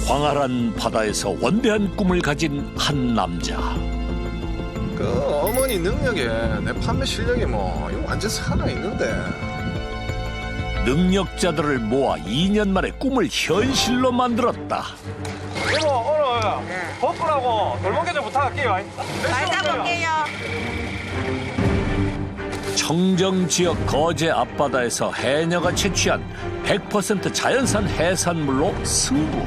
광활한 바다에서 원대한 꿈을 가진 한 남자. 그 어머니 능력에 내 판매 실력이 뭐 이거 완전 살아있는데. 능력자들을 모아 2년 만에 꿈을 현실로 만들었다. 이모 오늘 벚꽃하고 돌멍게 좀 부탁할게요. 말자 볼게요. 청정 지역 거제 앞바다에서 해녀가 채취한 100% 자연산 해산물로 승부.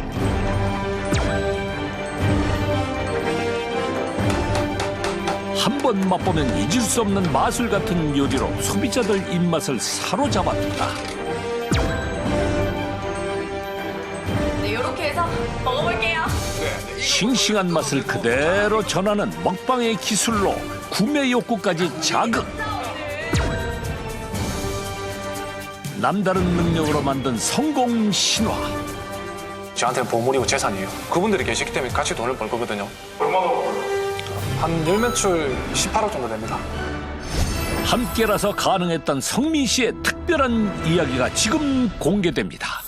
한 번 맛보면 잊을 수 없는 마술 같은 요리로 소비자들 입맛을 사로잡았다. 네, 이렇게 해서 먹어볼게요. 싱싱한 맛을 그대로 전하는 먹방의 기술로 구매 욕구까지 자극. 남다른 능력으로 만든 성공 신화. 저한테는 보물이고 재산이에요. 그분들이 계시기 때문에 같이 돈을 벌 거거든요. 얼마나 벌어요? 한 열매출 18억 정도 됩니다. 함께라서 가능했던 성민 씨의 특별한 이야기가 지금 공개됩니다.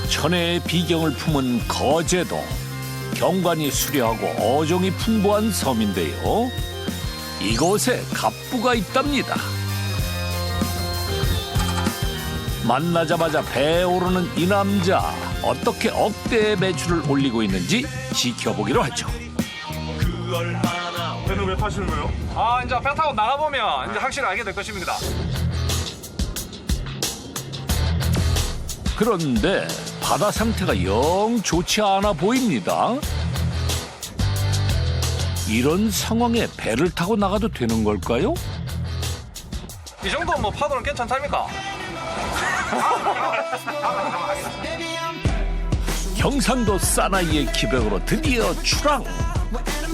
천혜의 비경을 품은 거제도. 경관이 수려하고 어종이 풍부한 섬인데요. 이곳에 갑부가 있답니다. 만나자마자 배에 오르는 이 남자. 어떻게 억대의 매출을 올리고 있는지 지켜보기로 하죠. 배는 왜 타시는 거예요? 아, 이제 배 타고 나가보면 이제 확실히 알게 될 것입니다. 그런데 바다 상태가 영 좋지 않아 보입니다. 이런 상황에 배를 타고 나가도 되는 걸까요? 이 정도 뭐 파도는 괜찮답니까? 경상도 사나이의 기백으로 드디어 출항.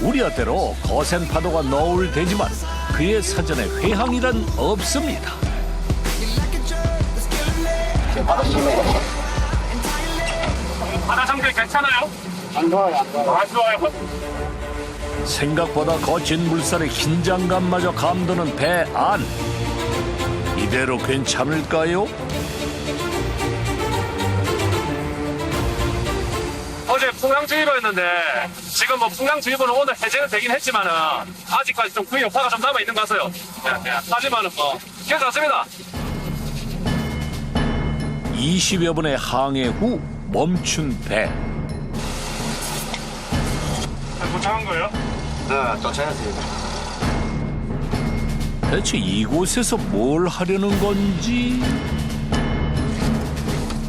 우려대로 거센 파도가 너울대지만 그의 사전에 회항이란 없습니다. 바다 상태 괜찮아요? 안 좋아요. 안 좋아요. 생각보다 거친 물살의 긴장감마저 감도는 배 안. 이대로 괜찮을까요? 어제 풍랑주의보였는데 지금 뭐 풍랑주의보는 오늘 해제는 되긴 했지만은 아직까지 좀 그 여파가 좀 남아 있는 것 같아요. 하지만은 뭐 괜찮습니다. 20여 분의 항해 후 멈춘 배. 도착한 거예요? 네, 도착했습니다. 대체 이곳에서 뭘 하려는 건지.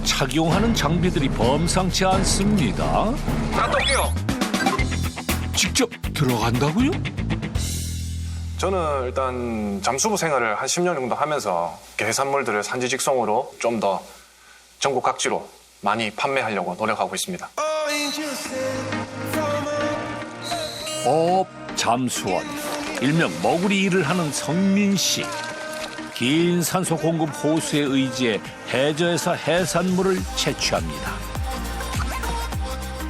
착용하는 장비들이 범상치 않습니다. 갔다 올게요. 직접 들어간다고요? 저는 일단 잠수부 생활을 한 10년 정도 하면서 해산물들을 산지 직송으로 좀 더 전국 각지로 많이 판매하려고 노력하고 있습니다. 잠수원, 일명 머구리 일을 하는 성민 씨. 긴 산소 공급 호수에 의지해 해저에서 해산물을 채취합니다.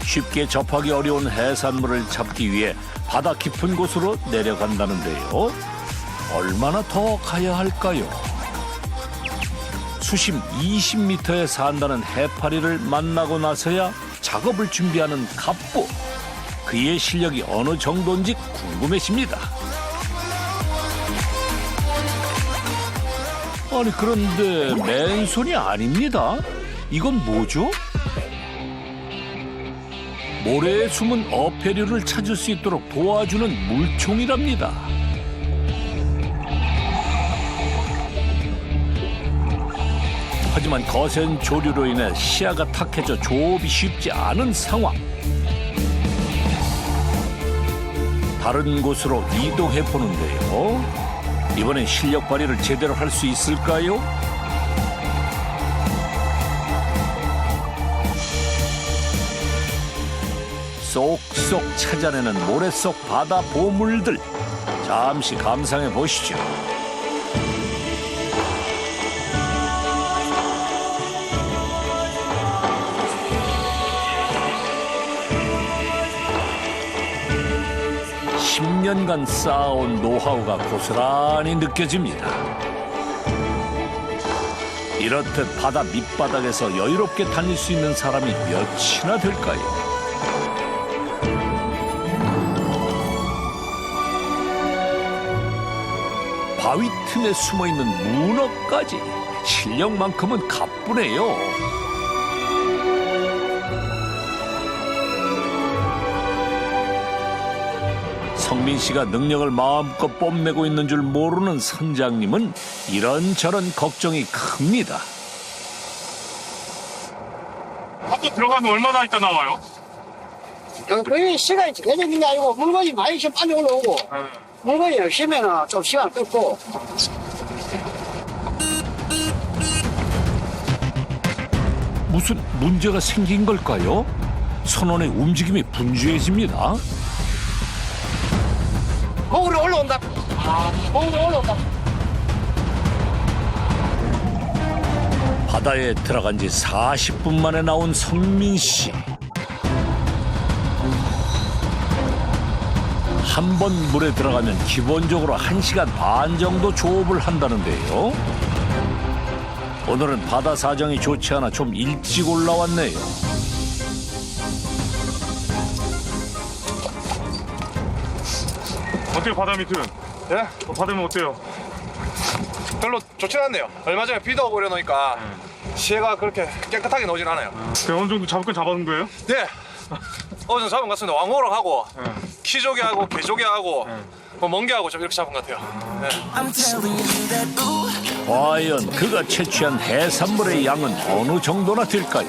쉽게 접하기 어려운 해산물을 잡기 위해 바다 깊은 곳으로 내려간다는데요. 얼마나 더 가야 할까요? 수심 20m에 산다는 해파리를 만나고 나서야 작업을 준비하는 갑부. 그의 실력이 어느 정도인지 궁금해집니다. 아니 그런데 맨손이 아닙니다. 이건 뭐죠? 모래에 숨은 어패류를 찾을 수 있도록 도와주는 물총이랍니다. 하지만 거센 조류로 인해 시야가 탁해져 조업이 쉽지 않은 상황. 다른 곳으로 이동해 보는데요. 이번엔 실력 발휘를 제대로 할 수 있을까요? 쏙쏙 찾아내는 모래 속 바다 보물들. 잠시 감상해 보시죠. 10년간 쌓아온 노하우가 고스란히 느껴집니다. 이렇듯 바다 밑바닥에서 여유롭게 다닐 수 있는 사람이 몇이나 될까요? 바위 틈에 숨어있는 문어까지 실력만큼은 가뿐해요. 성민 씨가 능력을 마음껏 뽐내고 있는 줄 모르는 선장님은 이런저런 걱정이 큽니다. 한번 들어가면 얼마나 있다 나와요? 거의 시간이 개념인 게 아니고 물건이 많이 좀 빨리 올라오고 물건이 없으면 좀 시간 끌고. 무슨 문제가 생긴 걸까요? 선원의 움직임이 분주해집니다. 거울이 올라온다. 거울이 올라온다. 바다에 들어간 지 40분 만에 나온 성민 씨. 한 번 물에 들어가면 기본적으로 1시간 반 정도 조업을 한다는데요. 오늘은 바다 사정이 좋지 않아 좀 일찍 올라왔네요. 어때요 바다 밑은? 예? 바다면 어때요? 별로 좋진 않네요. 얼마 전에 비도 오고 이러니까 시해가 그렇게 깨끗하게 나오진 않아요. 어느 정도 잡을 건 잡아둔 거예요? 네. 어제 잡은 것 같습니다. 왕호랑 하고 키조개 하고 개조개 하고 뭐 멍게 하고 좀 이렇게 잡은 것 같아요. 네. 과연 그가 채취한 해산물의 양은 어느 정도나 될까요?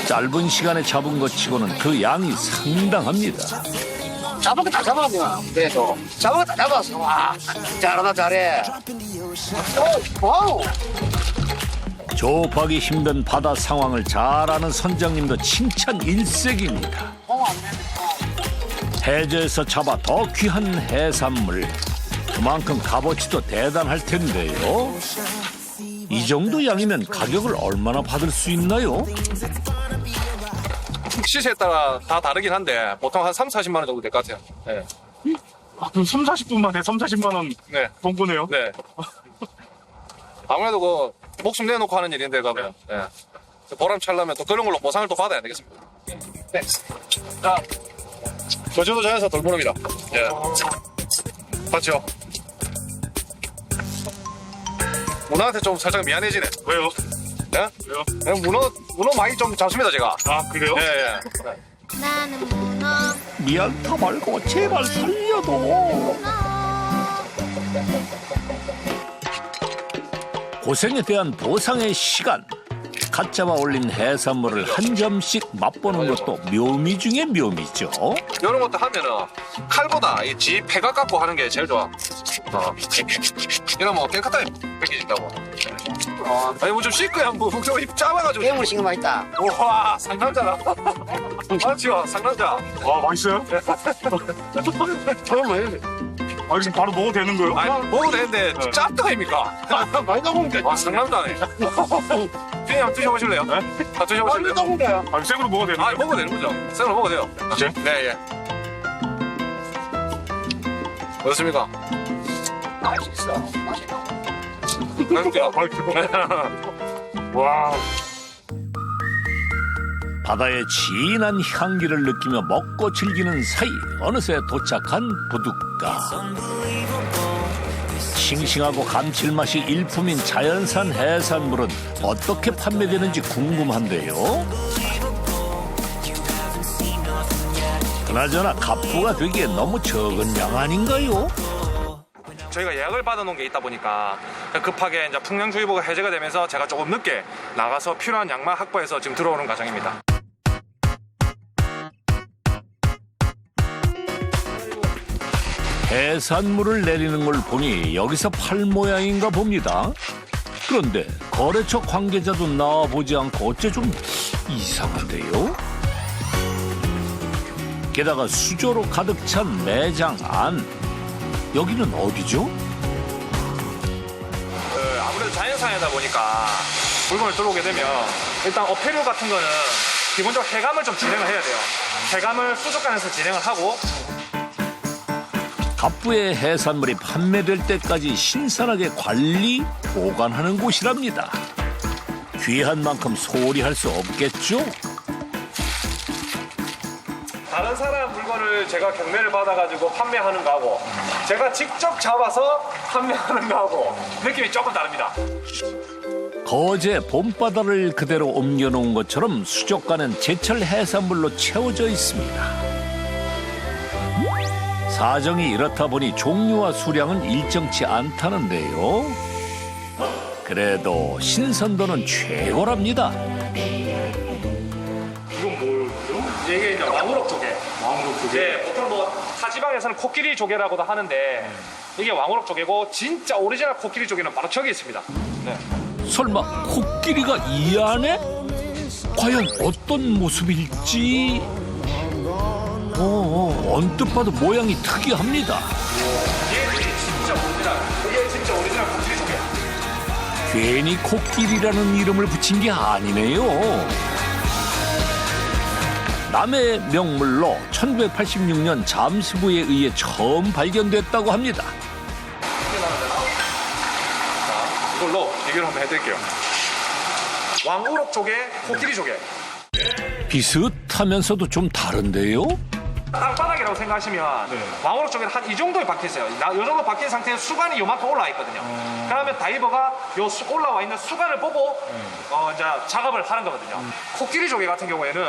짧은 시간에 잡은 것 치고는 그 양이 상당합니다. 잡은 거 다 잡았네요. 그래도 잡은 거 다 잡았어. 와, 잘하다 잘해. 와우. 조업하기 힘든 바다 상황을 잘 아는 선장님도 칭찬 일색입니다. 해저에서 잡아 더 귀한 해산물, 그만큼 값어치도 대단할 텐데요. 이 정도 양이면 가격을 얼마나 받을 수 있나요? 시세에 따라 다 다르긴 한데 보통 한 3, 40만 원 정도 될 것 같아요. 네. 그럼 3, 40분 만에 3, 40만 원 네. 번 거네요? 네. 아무래도 그 목숨 내놓고 하는 일인데 가면 네. 보람 찰려면 또 그런 걸로 보상을 또 받아야 되겠습니다. 네. 자, 거제도 자연사 돌무릎이다. 예. 맞죠? 문어한테 좀 살짝 미안해지네. 왜요? 예? 왜요? 문어 많이 좀 잡습니다 제가. 아 그래요? 예, 예. 나는 문어 미안타 말고 제발 살려도. 고생에 대한 보상의 시간. 갓 잡아 올린 해산물을 한 점씩 맛보는 것도 묘미 중에 묘미죠. 이런 것도 하면은 칼보다 이 지 폐각 갖고 하는 게 제일 좋아. 이러면 깨끗하게 벗겨진다고. 아니 뭐 좀 씻고야 뭐 입 짧아가지고. 괴물 신경 맛있다. 우와 상남자다. 맞죠 상남자. 와 맛있어요? 저런 뭐 아 지금 바로 먹어도 되는 거예요? 아니 먹어도 되는데 짭떡입니까? 많이 나오는데. 와 상남자네. 피디 한번 드셔보실래요? 네? 다 드셔보실래요? 나오는데. 아 생으로 먹어도 되는 아 거예요? 먹어도 되는 거죠. 생으로 먹어도 돼요. 진짜? 네 예. 어떻습니까? 맛있어. 맛있어. 맛있죠? 와 바다의 진한 향기를 느끼며 먹고 즐기는 사이 어느새 도착한 부둣가. 싱싱하고 감칠맛이 일품인 자연산 해산물은 어떻게 판매되는지 궁금한데요. 그나저나 갑부가 되기에 너무 적은 양 아닌가요? 저희가 예약을 받아놓은 게 있다 보니까 급하게 이제 풍랑주의보가 해제가 되면서 제가 조금 늦게 나가서 필요한 양만 확보해서 지금 들어오는 과정입니다. 해산물을 내리는 걸 보니 여기서 팔 모양인가 봅니다. 그런데 거래처 관계자도 나와보지 않고 어째 좀 이상한데요? 게다가 수조로 가득 찬 매장 안. 여기는 어디죠? 아무래도 자연산이다 보니까 물건을 들어오게 되면 일단 어패류 같은 거는 기본적으로 해감을 좀 진행을 해야 돼요. 해감을 수족관에서 진행을 하고 갑부의 해산물이 판매될 때까지 신선하게 관리, 보관하는 곳이랍니다. 귀한 만큼 소홀히 할 수 없겠죠? 다른 사람 물건을 제가 경매를 받아가지고 판매하는 거하고 제가 직접 잡아서 판매하는 거하고 느낌이 조금 다릅니다. 거제 봄바다를 그대로 옮겨놓은 것처럼 수족관은 제철 해산물로 채워져 있습니다. 사정이 이렇다 보니 종류와 수량은 일정치 않다는데요. 그래도 신선도는 최고랍니다. 이건 뭐예요? 이게 이제 왕우럭 조개. 왕우럭 조개? 네, 보통 뭐 타지방에서는 코끼리 조개라고도 하는데 이게 왕우럭 조개고 진짜 오리지널 코끼리 조개는 바로 저기 있습니다. 네. 설마 코끼리가 이 안에? 과연 어떤 모습일지? 언뜻 봐도 모양이 특이합니다. 얘들이 진짜 오리지널. 이게 진짜 오리지널 코끼리 조개. 괜히 코끼리라는 이름을 붙인 게 아니네요. 남해 명물로 1986년 잠수부에 의해 처음 발견됐다고 합니다. 이걸로 비교를 한번 해드릴게요. 왕우럭 조개, 코끼리 조개. 비슷하면서도 좀 다른데요? 땅바닥이라고 생각하시면 왕우럭 조개는 한 이 정도에 박혀있어요. 이 정도 박힌 상태에서 수간이 요만큼 올라와 있거든요. 그러면 다이버가 요 올라와 있는 수간을 보고 이제 작업을 하는 거거든요. 코끼리 조개 같은 경우에는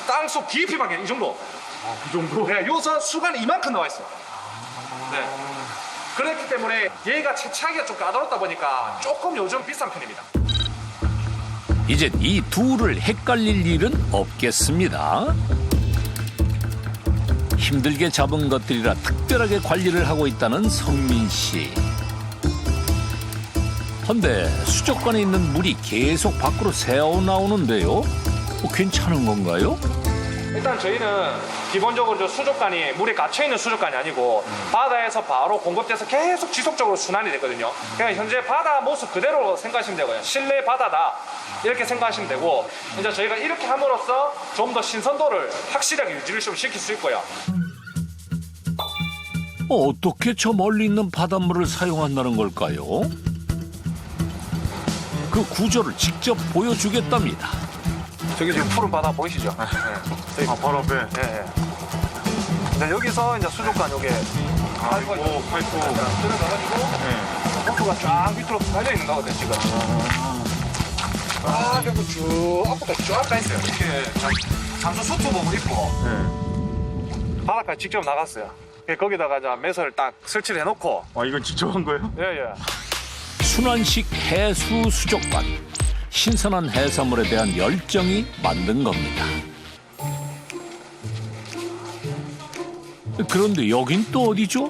땅속 깊이 박혀 이 정도. 그 정도? 네, 요서 수간이 이만큼 나와 있어요. 네. 그렇기 때문에 얘가 채취하기가 좀 까다롭다 보니까 조금 요즘 비싼 편입니다. 이젠 이 둘을 헷갈릴 일은 없겠습니다. 힘들게 잡은 것들이라 특별하게 관리를 하고 있다는 성민 씨. 헌데 수족관에 있는 물이 계속 밖으로 새어나오는데요. 괜찮은 건가요? 일단 저희는 기본적으로 저 수족관이 물에 갇혀있는 수족관이 아니고 바다에서 바로 공급돼서 계속 지속적으로 순환이 되거든요. 그냥 현재 바다 모습 그대로 생각하시면 되고요. 실내 바다다 이렇게 생각하시면 되고 이제 저희가 이렇게 함으로써 좀 더 신선도를 확실하게 유지를 좀 시킬 수 있고요. 어떻게 저 멀리 있는 바닷물을 사용한다는 걸까요? 그 구조를 직접 보여주겠답니다. 저기 지금 푸른 바다 보이시죠? 네. 바로 앞에. 네. 네, 여기서 이제 수족관 요게 파이프 들어가가지고 호수가 쫙 밑으로 달려 있는 거거든요 지금. 그리고 쭉 앞까지 쫙 가 있어요. 이게 잠수 수트복을 입고 바닷가에 직접 나갔어요. 거기다가 이제 매설을 딱 설치를 해놓고. 이건 직접 한 거예요? 예. 순환식 해수 수족관. 신선한 해산물에 대한 열정이 만든 겁니다. 그런데 여긴 또 어디죠?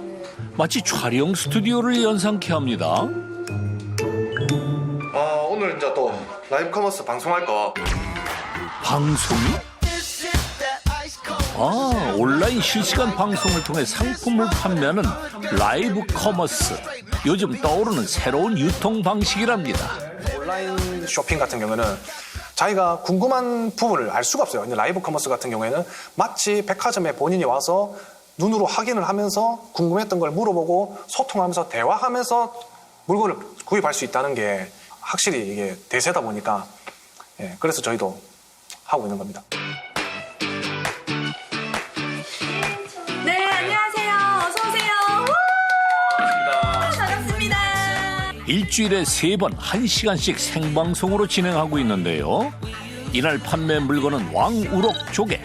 마치 촬영 스튜디오를 연상케 합니다. 오늘 이제 또 라이브 커머스 방송할 거. 방송이? 온라인 실시간 방송을 통해 상품을 판매하는 라이브 커머스. 요즘 떠오르는 새로운 유통 방식이랍니다. 온라인 쇼핑 같은 경우는 자기가 궁금한 부분을 알 수가 없어요. 이제 라이브 커머스 같은 경우에는 마치 백화점에 본인이 와서 눈으로 확인을 하면서 궁금했던 걸 물어보고 소통하면서 대화하면서 물건을 구입할 수 있다는 게 확실히 이게 대세다 보니까 그래서 저희도 하고 있는 겁니다. 네, 안녕하세요. 어서 오세요. 반갑습니다. 일주일에 3번 1시간씩 생방송으로 진행하고 있는데요. 이날 판매 물건은 왕우럭 조개.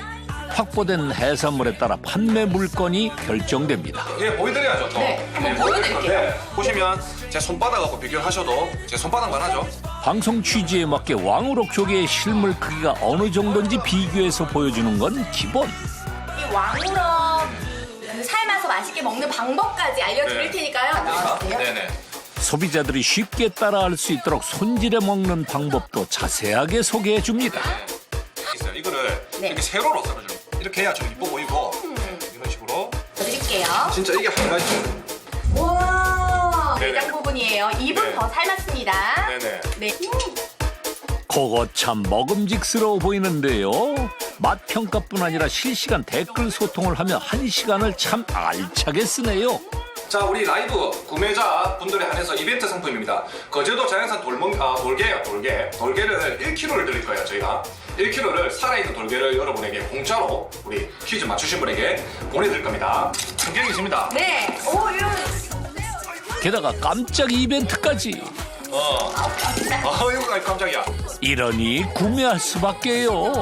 확보된 해산물에 따라 판매 물건이 결정됩니다. 예, 보여드려야죠. 또. 네, 한번 보여드릴게요. 네, 보시면 제 손바닥하고 비교를 하셔도 제 손바닥만 하죠. 방송 취지에 맞게 왕우럭 조개의 실물 크기가 어느 정도인지 비교해서 보여주는 건 기본. 이 왕우럭 그 삶아서 맛있게 먹는 방법까지 알려드릴 테니까요. 나와주세요. 네네. 소비자들이 쉽게 따라할 수 있도록 손질해 먹는 방법도 자세하게 소개해 줍니다. 있어요. 이거를 네. 이렇게 세로로 썰어줘요. 이렇게 해야 좀 이뻐 보이고 이런 식으로. 드릴게요. 진짜 이게 한 가지죠. 와, 네네. 내장 부분이에요. 입은 네. 더 삶았습니다. 네네. 네. 그거 참 먹음직스러워 보이는데요. 맛 평가뿐 아니라 실시간 댓글 소통을 하며 1시간을 참 알차게 쓰네요. 자, 우리 라이브 구매자 분들에 한해서 이벤트 상품입니다. 거제도 자연산 돌게예요, 돌게. 돌게를 1kg를 드릴 거예요, 저희가. 1kg를 살아있는 돌게를 여러분에게 공짜로 우리 퀴즈 맞추신 분에게 보내드릴 겁니다. 충격이 있습니다. 네. 오, 이런. 게다가 깜짝 이벤트까지. 이거 깜짝이야. 이러니 구매할 수밖에요.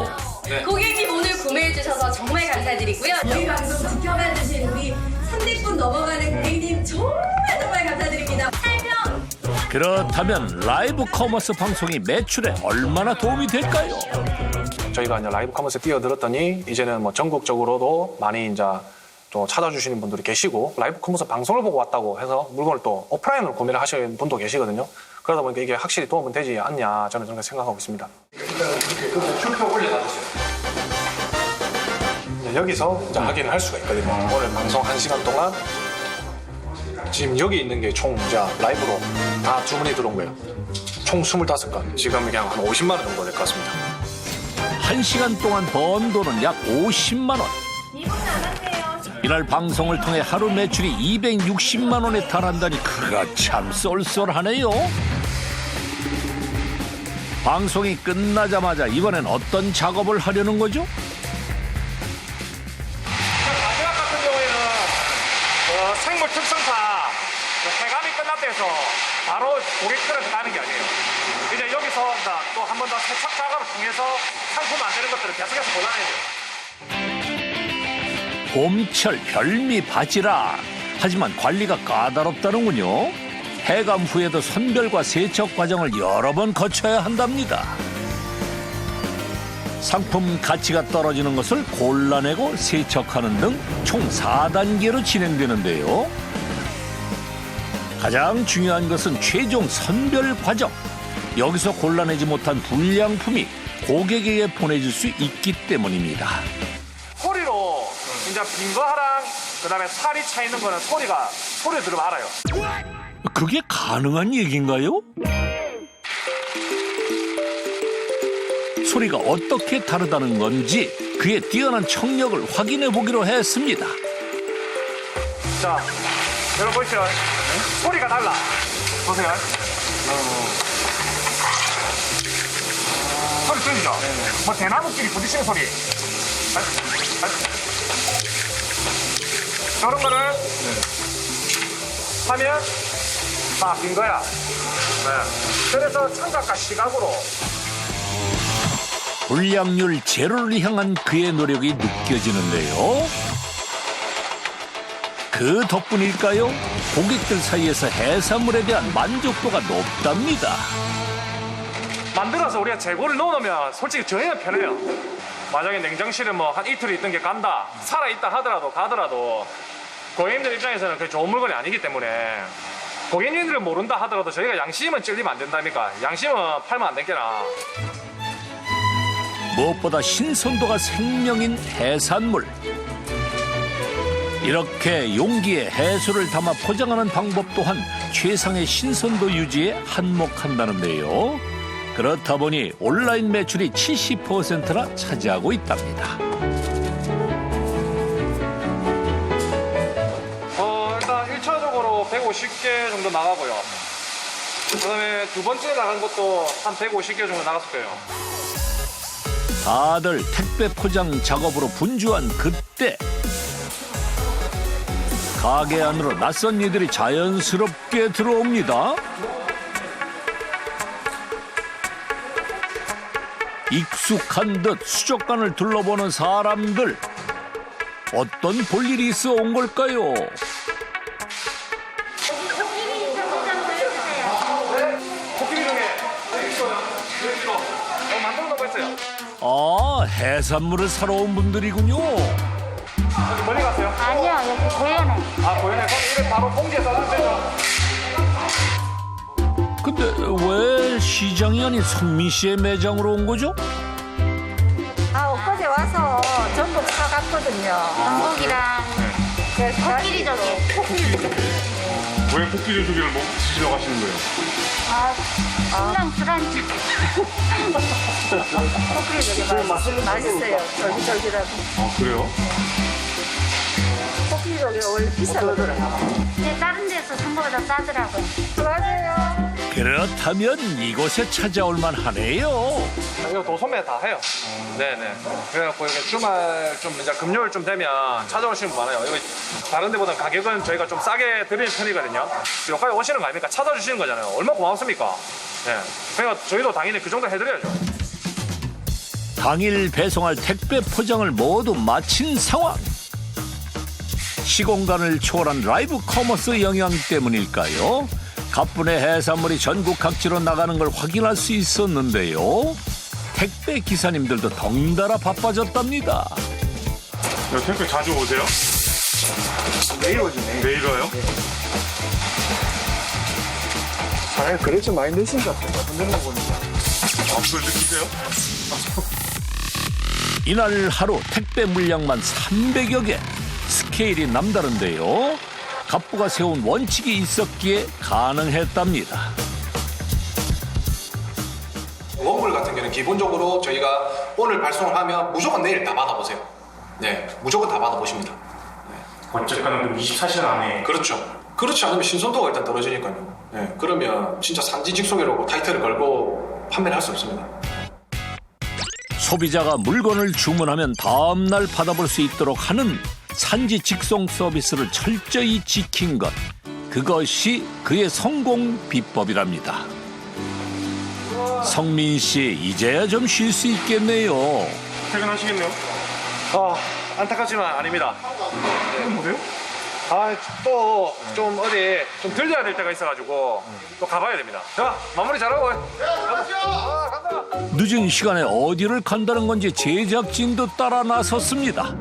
고객님 오늘 구매해주셔서 정말 감사드리고요. 저희 방송 지켜봐주신 우리 300분 넘어가는 고객님 정말 감사드립니다. 설명. 그렇다면 라이브 커머스 방송이 매출에 얼마나 도움이 될까요? 저희가 이제 라이브 커머스에 뛰어들었더니 이제는 뭐 전국적으로도 많이 이제 또 찾아주시는 분들이 계시고 라이브 커머스 방송을 보고 왔다고 해서 물건을 또 오프라인으로 구매를 하시는 분도 계시거든요. 그러다 보니까 이게 확실히 도움은 되지 않냐 저는 그렇게 생각하고 있습니다. 일단 이렇게 매출표 올려놔주세요. 여기서 이제 확인을 할 수가 있거든요. 오늘 방송 1시간 동안 지금 여기 있는 게 총 이제 라이브로 다 주문이 들어온 거예요. 총 25건. 지금 그냥 한 50만 원 정도 될 것 같습니다. 1시간 동안 번 돈은 약 50만 원. 이날 방송을 통해 하루 매출이 260만 원에 달한다니 그가 참 쏠쏠하네요. 방송이 끝나자마자 이번엔 어떤 작업을 하려는 거죠? 마지막 같은 경우에는 생물 특성상 해감이 끝났다 해서 바로 고객들한테 가는 게 아니에요. 이제 여기서 또 한 번 더 세척 작업을 통해서 상품 만드는 것들을 계속해서 골라내야 돼요. 봄철 별미 바지락. 하지만 관리가 까다롭다는군요. 해감 후에도 선별과 세척 과정을 여러 번 거쳐야 한답니다. 상품 가치가 떨어지는 것을 골라내고 세척하는 등 총 4단계로 진행되는데요. 가장 중요한 것은 최종 선별 과정. 여기서 골라내지 못한 불량품이 고객에게 보내질 수 있기 때문입니다. 소리로 이제 빈 거랑 그다음에 살이 차 있는 거는 소리 들으면 알아요. 그게 가능한 얘기인가요? 소리가 어떻게 다르다는 건지 그의 뛰어난 청력을 확인해 보기로 했습니다. 자, 여러분 보시죠. 소리가 달라. 보세요. 소리 들리죠? 뭐 대나무끼리 부딪히는 소리. 저런 거를 하면 빈 거야. 그래서 청각과 시각으로 불량률 제로를 향한 그의 노력이 느껴지는데요. 그 덕분일까요? 고객들 사이에서 해산물에 대한 만족도가 높답니다. 만들어서 우리가 재고를 넣어놓으면 솔직히 저희는 편해요. 만약에 냉장실에 뭐 한 이틀 있던 게 간다, 살아있다 가더라도 고객님들 입장에서는 그게 좋은 물건이 아니기 때문에 고객님들을 모른다 하더라도 저희가 양심은 찔리면 안 된다니까. 양심은 팔면 안 되겠나. 무엇보다 신선도가 생명인 해산물. 이렇게 용기에 해수를 담아 포장하는 방법 또한 최상의 신선도 유지에 한몫한다는데요. 그렇다 보니 온라인 매출이 70%나 차지하고 있답니다. 일단 1차적으로 150개 정도 나가고요. 그다음에 두 번째 나간 것도 한 150개 정도 나갔을 거예요. 다들 택배 포장 작업으로 분주한 그때 가게 안으로 낯선 이들이 자연스럽게 들어옵니다. 익숙한 듯 수족관을 둘러보는 사람들. 어떤 볼일이 있어 온 걸까요? 코끼리 중에 만들어 놓고 있어요. 아, 해산물을 사러 온 분들이군요. 멀리 가세요? 아니요, 여기 고연해. 고현에 그럼 이래 바로 봉지에 싸주면 되죠? 근데 왜 시장이 아닌 성민 씨의 매장으로 온 거죠? 엊그제 와서 전복 사갔거든요. 전복이랑 코끼리 저기. 왜 코끼리 조개를 드시려고 하시는 거예요? 술랑 술 한잔. 코끼리 맛있어요. 쫄깃쫄깃하고. 그래요? 코끼리 조개 원래 비싸거든요. 근데 다른 데서 산 거보다 싸더라고요. 맞아요. 그렇다면 이곳에 찾아올 만하네요. 이거 도소매 다 해요. 네네. 그래갖고 이게 주말 좀 이제 금요일 좀 되면 찾아오시는 분 많아요. 이거 다른 데보다 가격은 저희가 좀 싸게 드리는 편이거든요. 여기까지 오시는 거 아닙니까? 찾아주시는 거잖아요. 얼마나 고맙습니까? 네. 그러니까 저희도 당연히 그 정도 해드려야죠. 당일 배송할 택배 포장을 모두 마친 상황. 시공간을 초월한 라이브 커머스 영향 때문일까요? 가뿐의 해산물이 전국 각지로 나가는 걸 확인할 수 있었는데요. 택배 기사님들도 덩달아 바빠졌답니다. 택배 자주 오세요? 매일 오지, 매일 와요? 아, 그래서 많이 내신 것 같아요. 흔드는 거 보니까. 그걸 느끼세요? 이날 하루 택배 물량만 300여 개. 스케일이 남다른데요. 갑부가 세운 원칙이 있었기에 가능했답니다. 원물 같은 경우는 기본적으로 저희가 오늘 발송을 하면 무조건 내일 다 받아보세요. 네, 무조건 다 받아보십니다. 어쨌거나 24시간 안에. 그렇죠. 그렇지 않으면 신선도가 일단 떨어지니까요. 네, 그러면 진짜 산지 직송이라고 타이틀을 걸고 판매를 할 수 없습니다. 소비자가 물건을 주문하면 다음 날 받아볼 수 있도록 하는 산지 직송 서비스를 철저히 지킨 것. 그것이 그의 성공 비법이랍니다. 성민 씨, 이제야 좀 쉴 수 있겠네요. 퇴근하시겠네요? 안타깝지만 아닙니다. 뭐래요? 또 좀 어디 좀 들려야 될 때가 있어가지고 또 가봐야 됩니다. 자, 마무리 잘하고. 간다. 늦은 시간에 어디를 간다는 건지 제작진도 따라 나섰습니다.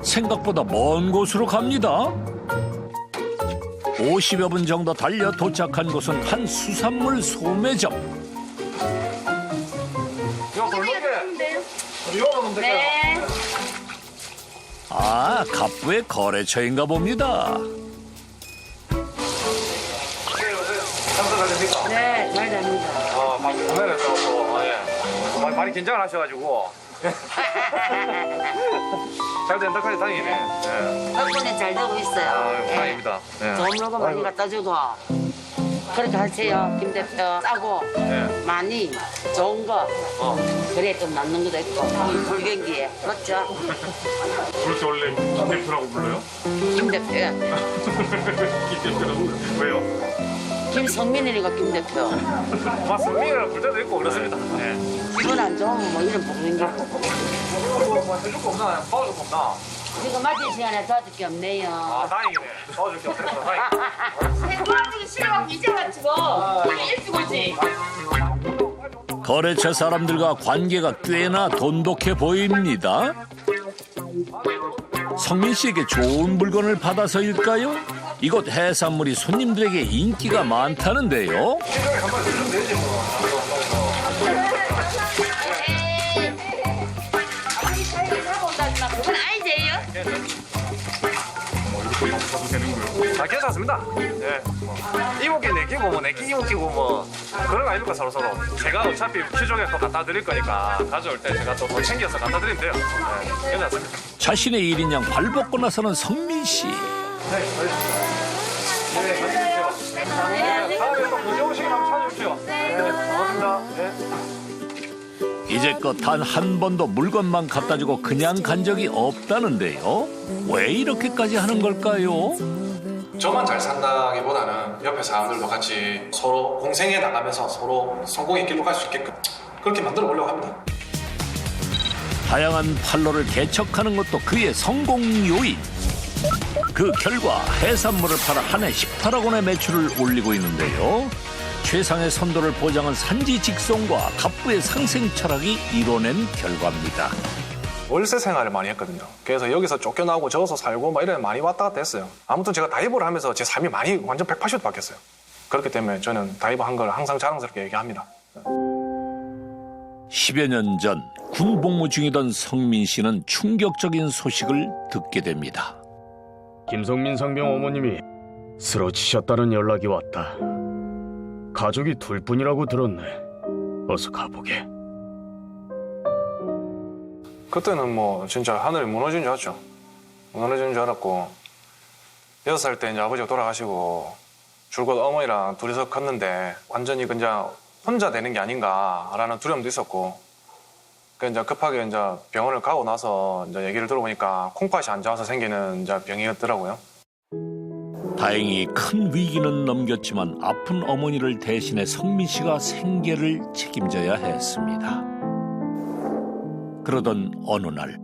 생각보다 먼 곳으로 갑니다. 50여 분 정도 달려 도착한 곳은 한 수산물 소매점. 이거 골목에 이거는 될까요? 네. 아, 갑부의 거래처인가 봅니다. 장사 잘 됩니까? 네, 잘 됩니다. 방송에서 또 예. 많이 긴장을 하셔가지고 잘 된다까지 다행이네. 예. 덕분에 잘 되고 있어요. 예. 다행입니다. 예. 좋은 물건 많이 갖다 주고. 그렇게 하세요, 김 대표. 싸고, 예. 많이, 좋은 거. 그래, 좀 남는 것도 있고. 불경기에. 그렇죠? 그렇게 원래 김 대표라고 불러요? 김 대표. 김 대표라고 왜요? 김성민이니까 김 대표. 성민이라는 볼 때도 있고 그렇습니다. 예. 기분 안 좋으면 뭐 이름 부르는 게. 뭐 해줄 거 없나? 도와줄 거 없나? 지금 맞은 시간에 도와줄 게 없네요. 다행이네. 도와줄 게 없으니까 다행. 도와주기 싫어갖고 이제 가지고 일찍 오지. 거래처 사람들과 관계가 꽤나 돈독해 보입니다. 성민 씨에게 좋은 물건을 받아서일까요? 이곳 해산물이 손님들에게 인기가 많다는데요. 그건 아니지요? 다 괜찮습니다. 예. 뭐 이모끼 내끼고 뭐 내끼 이모끼고 뭐 그런 거 아닙니까 서로. 제가 어차피 피조개 또 갖다 드릴 거니까 가져올 때 제가 또 더 챙겨서 갖다 드리면 돼요. 예. 괜찮습니다. 자신의 일인 양 발벗고 나서는 성민 씨. 다음에 또 문제 오시긴 한번 찾아주십시오. 네. 고맙습니다. 네. 이제껏 단 한 번도 물건만 갖다 주고 그냥 간 적이 없다는데요. 왜 이렇게까지 하는 걸까요? 저만 잘 산다기보다는 옆에 사람들도 같이 서로 공생해 나가면서 서로 성공의 길로 갈 수 있게끔 그렇게 만들어 보려고 합니다. 다양한 판로를 개척하는 것도 그의 성공 요인. 그 결과 해산물을 팔아 한 해 18억 원의 매출을 올리고 있는데요. 최상의 선도를 보장한 산지 직송과 갑부의 상생 철학이 이뤄낸 결과입니다. 월세 생활을 많이 했거든요. 그래서 여기서 쫓겨나고 저기서 살고 막 이런 많이 왔다 갔다 했어요. 아무튼 제가 다이버를 하면서 제 삶이 많이 완전 180도 바뀌었어요. 그렇기 때문에 저는 다이버 한 걸 항상 자랑스럽게 얘기합니다. 10여 년 전 군 복무 중이던 성민 씨는 충격적인 소식을 듣게 됩니다. 김성민 상병 어머님이 쓰러지셨다는 연락이 왔다. 가족이 둘뿐이라고 들었네. 어서 가보게. 그때는 뭐 진짜 하늘이 무너진 줄 알았죠. 무너진 줄 알았고 6살 때 이제 아버지가 돌아가시고 줄곧 어머니랑 둘이서 컸는데 완전히 그냥 혼자 되는 게 아닌가라는 두려움도 있었고 그 이제 급하게 이제 병원을 가고 나서 이제 얘기를 들어보니까 콩팥이 안 좋아서 생기는 이제 병이었더라고요. 다행히 큰 위기는 넘겼지만 아픈 어머니를 대신해 성민 씨가 생계를 책임져야 했습니다. 그러던 어느 날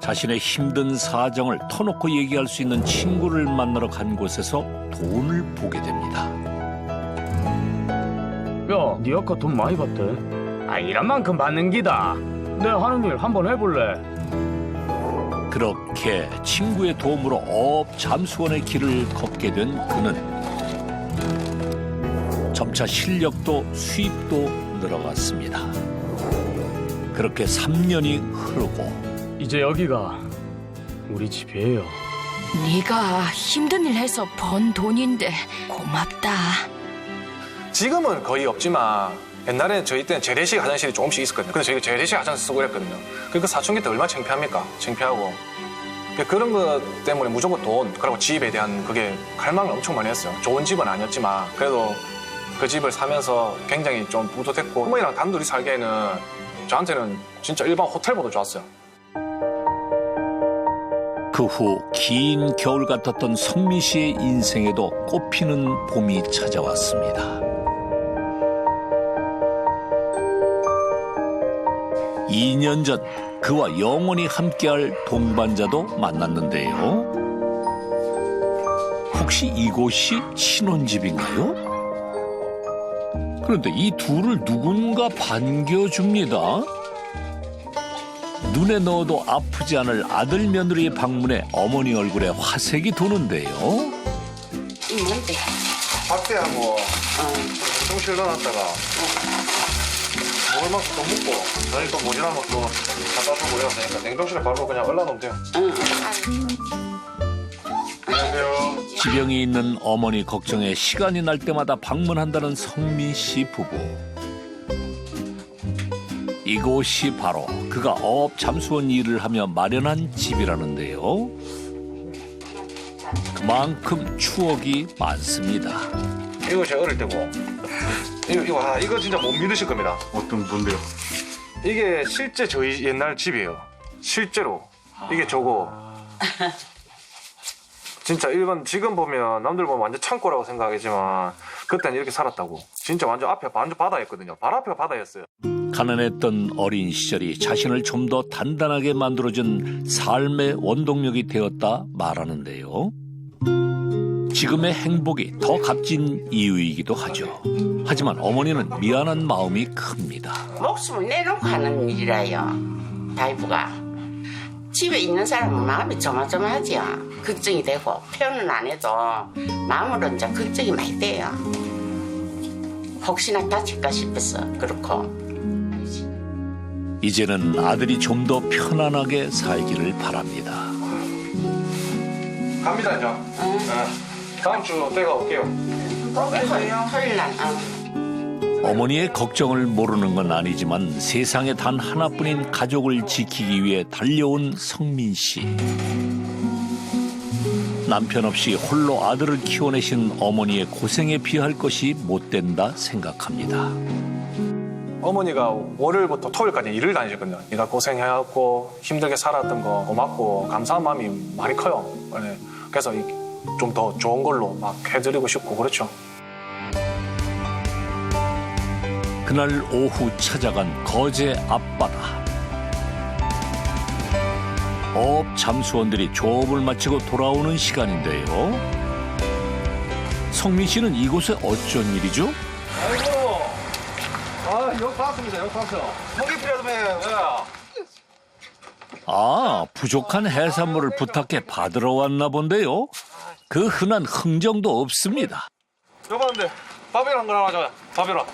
자신의 힘든 사정을 터놓고 얘기할 수 있는 친구를 만나러 간 곳에서 돈을 보게 됩니다. 야, 네 아까 돈 많이 받대. 일한 만큼 받는 기다. 내가 하는 일 한번 해볼래. 그렇게 친구의 도움으로 어업 잠수원의 길을 걷게 된 그는 점차 실력도 수입도 늘어갔습니다. 그렇게 3년이 흐르고 이제 여기가 우리 집이에요. 네가 힘든 일 해서 번 돈인데 고맙다. 지금은 거의 없지만 옛날에는 저희 때는 재래식 화장실이 조금씩 있었거든요. 근데 저희가 재래식 화장실 쓰고 그랬거든요. 그 사춘기 때 얼마나 창피합니까? 창피하고. 그런 것 때문에 무조건 돈, 그리고 집에 대한 그게 갈망을 엄청 많이 했어요. 좋은 집은 아니었지만 그래도 그 집을 사면서 굉장히 좀 뿌듯했고 어머니랑 단둘이 살기에는 저한테는 진짜 일반 호텔보다 좋았어요. 그 후 긴 겨울 같았던 성민 씨의 인생에도 꽃피는 봄이 찾아왔습니다. 2년 전 그와 영원히 함께할 동반자도 만났는데요. 혹시 이곳이 신혼집인가요? 그런데 이 둘을 누군가 반겨줍니다. 눈에 넣어도 아프지 않을 아들 며느리의 방문에 어머니 얼굴에 화색이 도는데요. 뭔데? 박대하고 냉동실 넣어놨다가 먹을 만큼 더 먹고 저희 또 모자라면 또 갖다 주고 그래야 되니까 냉동실에 바로 그냥 얼라놓으면 돼요. 안녕하세요. 지병이 있는 어머니 걱정에 시간이 날 때마다 방문한다는 성민 씨 부부. 이곳이 바로 그가 어업 잠수원 일을 하며 마련한 집이라는데요. 그만큼 추억이 많습니다. 이거 제가 어릴 때고 이거 진짜 못 믿으실 겁니다. 어떤 뭔데요? 이게 실제 저희 옛날 집이에요. 실제로 이게 저거 진짜 일반 지금 보면 남들 보면 완전 창고라고 생각하겠지만 그때는 이렇게 살았다고. 진짜 완전 앞에 완전 바다였거든요. 바로 앞에가 바다였어요. 가난했던 어린 시절이 자신을 좀 더 단단하게 만들어준 삶의 원동력이 되었다 말하는데요. 지금의 행복이 더 값진 이유이기도 하죠. 하지만 어머니는 미안한 마음이 큽니다. 목숨을 내놓고 하는 일이라요. 다이브가 집에 있는 사람은 마음이 조마조마하지요. 걱정이 되고 표현은 안 해도 마음으로 이제 걱정이 많이 돼요. 혹시나 다칠까 싶어서 그렇고. 이제는 아들이 좀 더 편안하게 살기를 바랍니다. 갑니다 이제. 네. 다음 주 때가 올게요. 토요일 날. 어머니의 걱정을 모르는 건 아니지만 세상에 단 하나뿐인 가족을 지키기 위해 달려온 성민 씨. 남편 없이 홀로 아들을 키워내신 어머니의 고생에 비할 것이 못 된다 생각합니다. 어머니가 월요일부터 토요일까지 일을 다니셨거든요. 네가 고생해갖고 힘들게 살았던 거 고맙고 감사한 마음이 많이 커요. 네. 그래서 좀 더 좋은 걸로 막 해드리고 싶고 그렇죠. 그날 오후 찾아간 거제 앞바다. 어업 잠수원들이 조업을 마치고 돌아오는 시간인데요. 성민 씨는 이곳에 어쩐 일이죠? 아이고, 여기 봤습니다. 여기 봤어. 고기 필요하다며. 아, 부족한 해산물을 부탁해 받으러 왔나 본데요. 그 흔한 흥정도 없습니다. 여봤는데 밥이랑 거 하나 줘. 밥이랑.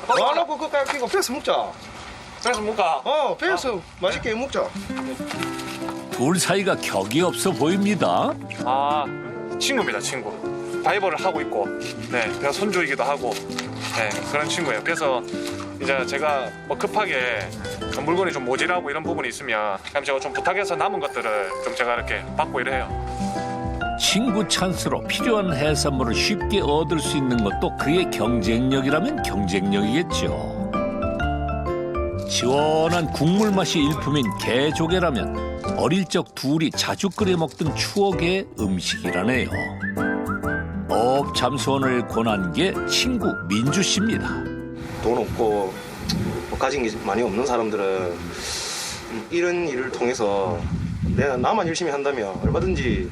와 놓고 그까지 끼고 뺏어 먹자. 그래서 뭘까? 뺏어 맛있게 먹자. 둘 사이가 격이 없어 보입니다. 아, 친구입니다, 친구. 다이버를 하고 있고, 네, 그래서 손주이기도 하고, 네, 그런 친구예요. 그래서 이제 제가 뭐 급하게 물건이 좀 모자라고 이런 부분이 있으면 그럼 제가 좀 부탁해서 남은 것들을 좀 제가 이렇게 받고 이래요. 친구 찬스로 필요한 해산물을 쉽게 얻을 수 있는 것도 그의 경쟁력이라면 경쟁력이겠죠. 시원한 국물 맛이 일품인 게조개라면 어릴 적 둘이 자주 끓여 먹던 추억의 음식이라네요. 어업잠수원을 권한 게 친구 민주 씨입니다. 돈 없고 뭐 가진 게 많이 없는 사람들은 이런 일을 통해서 나만 열심히 한다면 얼마든지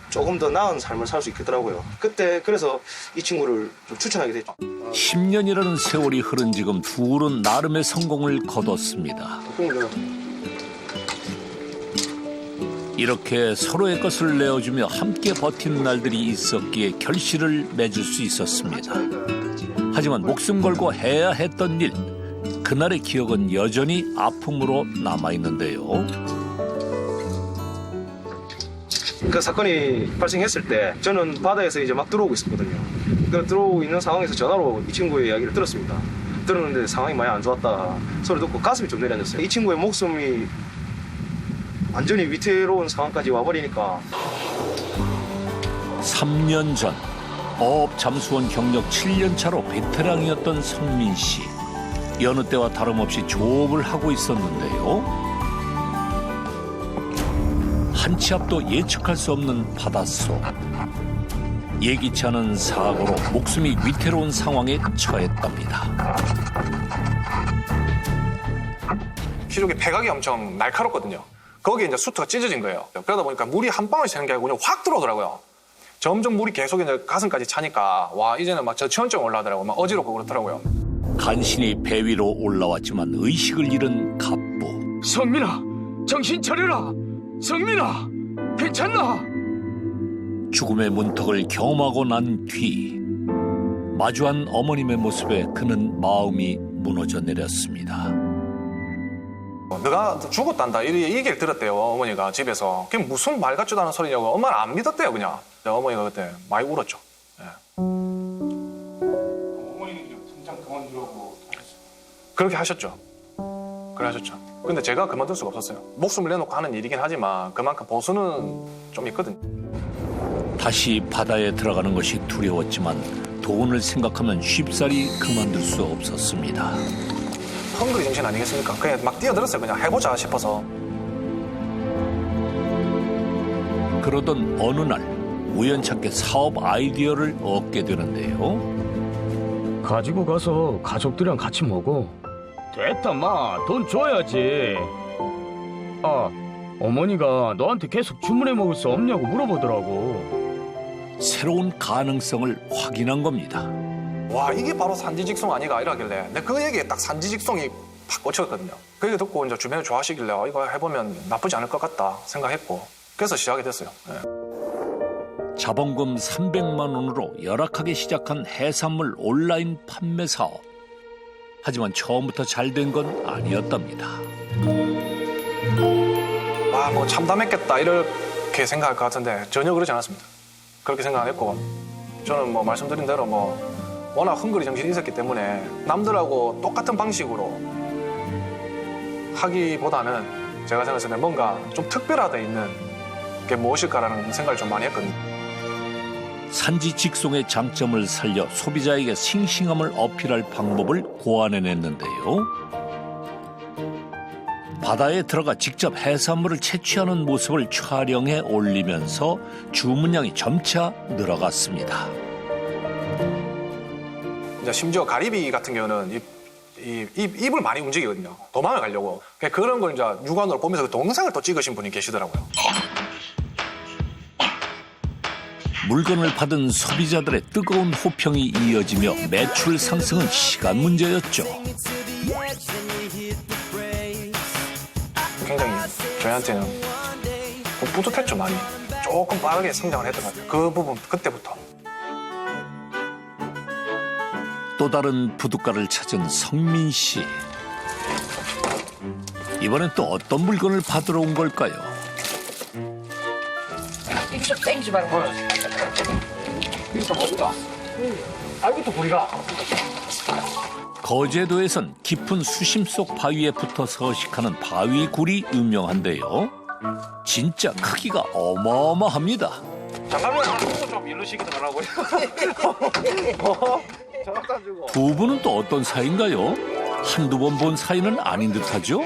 조금 더 나은 삶을 살 수 있겠더라고요. 그때 그래서 이 친구를 좀 추천하게 됐죠. 10년이라는 세월이 흐른 지금 둘은 나름의 성공을 거뒀습니다. 이렇게 서로의 것을 내어주며 함께 버틴 날들이 있었기에 결실을 맺을 수 있었습니다. 하지만 목숨 걸고 해야 했던 일, 그날의 기억은 여전히 아픔으로 남아있는데요. 그 사건이 발생했을 때 저는 바다에서 이제 막 들어오고 있었거든요. 그 들어오고 있는 상황에서 전화로 이 친구의 이야기를 들었습니다. 들었는데 상황이 많이 안 좋았다 소리 듣고 가슴이 좀 내려앉았어요. 이 친구의 목숨이 완전히 위태로운 상황까지 와버리니까. 3년 전 어업잠수원 경력 7년 차로 베테랑이었던 성민 씨. 여느 때와 다름없이 조업을 하고 있었는데요. 한 치 앞도 예측할 수 없는 바닷속. 예기치 않은 사고로 목숨이 위태로운 상황에 처했답니다. 키조개 배각이 엄청 날카롭거든요. 거기에 이제 수트가 찢어진 거예요. 그러다 보니까 물이 한 방울 새는 게 아니고 그냥 확 들어오더라고요. 점점 물이 계속 이제 가슴까지 차니까 와 이제는 막 저체온증 올라오더라고요. 막 어지럽고 그렇더라고요. 간신히 배 위로 올라왔지만 의식을 잃은 갑부. 성민아, 정신 차려라. 성민아, 괜찮나? 죽음의 문턱을 경험하고 난 뒤 마주한 어머님의 모습에 그는 마음이 무너져 내렸습니다. 너가 죽었단다 이 얘기를 들었대요. 어머니가 집에서. 그게 무슨 말 같지도 않은 소리냐고 엄마는 안 믿었대요. 그냥 어머니가 그때 많이 울었죠. 예. 어머니는 그냥 당장 그만두라고 하셨어요? 그렇게 하셨죠. 그래 하셨죠. 근데 제가 그만둘 수가 없었어요. 목숨을 내놓고 하는 일이긴 하지만 그만큼 보수는 좀 있거든요. 다시 바다에 들어가는 것이 두려웠지만 돈을 생각하면 쉽사리 그만둘 수 없었습니다. 헝그리 정신 아니겠습니까? 그냥 막 뛰어들었어요. 그냥 해보자 싶어서. 그러던 어느 날 우연찮게 사업 아이디어를 얻게 되는데요. 가지고 가서 가족들이랑 같이 먹어. 됐다 마, 돈 줘야지. 아, 어머니가 너한테 계속 주문해 먹을 수 없냐고 물어보더라고. 새로운 가능성을 확인한 겁니다. 와 이게 바로 산지직송 아니가 이러길래 근데 그 얘기에 딱 산지직송이 팍 꽂혔거든요. 그 얘기 듣고 이제 주변에 좋아하시길래 이거 해보면 나쁘지 않을 것 같다 생각했고 그래서 시작이 됐어요. 예. 자본금 300만 원으로 열악하게 시작한 해산물 온라인 판매 사업. 하지만 처음부터 잘 된 건 아니었답니다. 와 뭐 참담했겠다 이렇게 생각할 것 같은데 전혀 그러지 않았습니다. 그렇게 생각했고 저는 뭐 말씀드린 대로 뭐 워낙 헝그리 정신이 있었기 때문에 남들하고 똑같은 방식으로 하기보다는 제가 생각했을 때 뭔가 좀 특별하다 있는 게 무엇일까라는 생각을 좀 많이 했거든요. 산지 직송의 장점을 살려 소비자에게 싱싱함을 어필할 방법을 고안해냈는데요. 바다에 들어가 직접 해산물을 채취하는 모습을 촬영해 올리면서 주문량이 점차 늘어갔습니다. 이제 심지어 가리비 같은 경우는 입을 많이 움직이거든요. 도망을 가려고. 그런 걸 이제 육안으로 보면서 그 동영상을 또 찍으신 분이 계시더라고요. 물건을 받은 소비자들의 뜨거운 호평이 이어지며 매출 상승은 시간 문제였죠. 굉장히 저희한테는 뿌듯했죠, 많이. 조금 빠르게 성장을 했던 것 같아요. 그 부분, 그때부터. 또 다른 부둣가를 찾은 성민 씨. 이번엔 또 어떤 물건을 받으러 온 걸까요? 이쪽 땡기지 말고. 이거 뭐야? 아이고또 보리가. 거제도에선 깊은 수심 속 바위에 붙어 서식하는 바위굴이 유명한데요. 진짜 크기가 어마어마합니다. 잠깐만 좀 일루시기 달라고요. 전화도 안 주고. 두 분은 또 어떤 사이인가요? 한두 번 본 사이는 아닌 듯하죠?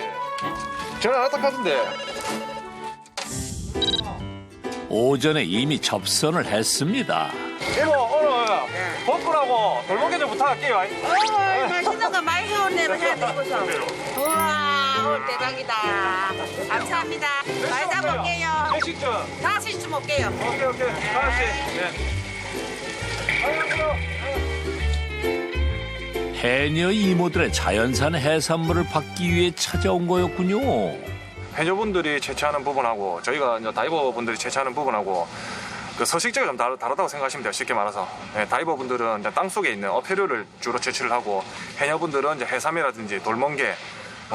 전화 안 왔다 하던데. 오전에 이미 접선을 했습니다. 이모 오늘 벚꽃하고 돌멍게 좀 부탁할게요. 맛있는 거 많이 해오네. 해드리고서. 우와, 오늘 대박이다. 감사합니다. 많이 잡을게요. 몇 시쯤? 5시쯤 올게요. 오케이. 하나씩. 네. 해녀 이모들의 자연산 해산물을 받기 위해 찾아온 거였군요. 해녀분들이 채취하는 부분하고 저희가 이제 다이버분들이 채취하는 부분하고 그 서식지가 좀 다르다고 생각하시면 돼요. 쉽게 말해서. 예, 다이버분들은 이제 땅 속에 있는 어패류를 주로 채취를 하고 해녀분들은 이제 해삼이라든지 돌멍게,